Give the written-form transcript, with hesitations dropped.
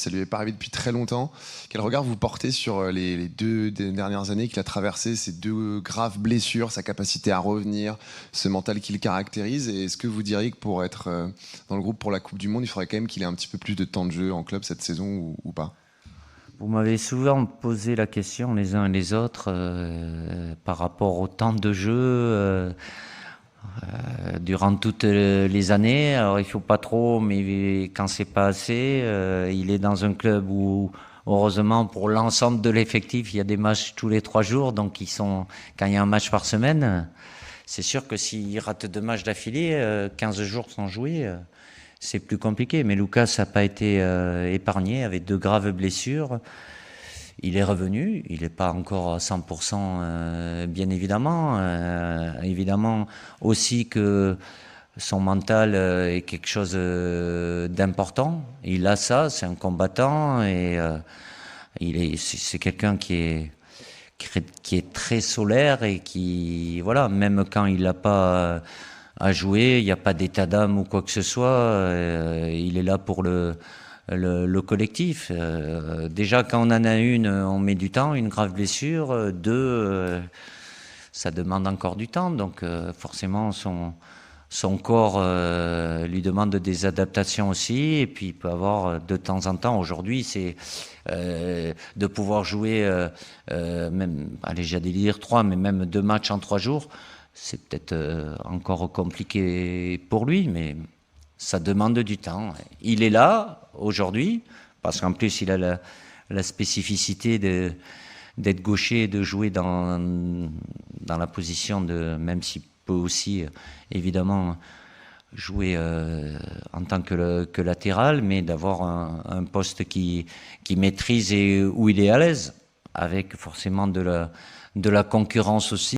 Ça lui est pas arrivé depuis très longtemps. Quel regard vous portez sur les deux dernières années qu'il a traversé, ces deux graves blessures, sa capacité à revenir, ce mental qui le caractérise? Et est-ce que vous diriez que pour être dans le groupe pour la Coupe du Monde, il faudrait quand même qu'il ait un petit peu plus de temps de jeu en club cette saison ou pas? Vous m'avez souvent posé la question les uns et les autres par rapport au temps de jeu durant toutes les années. Alors il faut pas trop, mais quand c'est pas assez, il est dans un club où heureusement pour l'ensemble de l'effectif, il y a des matchs tous les 3 jours, donc quand il y a un match par semaine, c'est sûr que s'il rate 2 matchs d'affilée, 15 jours sans jouer. C'est plus compliqué, mais Lucas n'a pas été épargné avec de graves blessures. Il est revenu, il n'est pas encore à 100%, bien évidemment. Évidemment aussi que son mental est quelque chose d'important. Il a ça, c'est un combattant et c'est quelqu'un qui est très solaire et qui, voilà, même quand il n'a pas à jouer, il n'y a pas d'état d'âme ou quoi que ce soit, il est là pour le collectif. Déjà, quand on en a une, on met du temps, une grave blessure. Deux, ça demande encore du temps. Donc, forcément, son corps lui demande des adaptations aussi. Et puis, il peut avoir de temps en temps, aujourd'hui, c'est de pouvoir jouer, même, allez, j'allais dire 3, mais même 2 matchs en 3 jours. C'est peut-être encore compliqué pour lui, mais ça demande du temps. Il est là aujourd'hui, parce qu'en plus il a la spécificité d'être gaucher et de jouer dans la position de, même s'il peut aussi évidemment jouer en tant que latéral, mais d'avoir un poste qui maîtrise et où il est à l'aise, avec forcément de la concurrence aussi.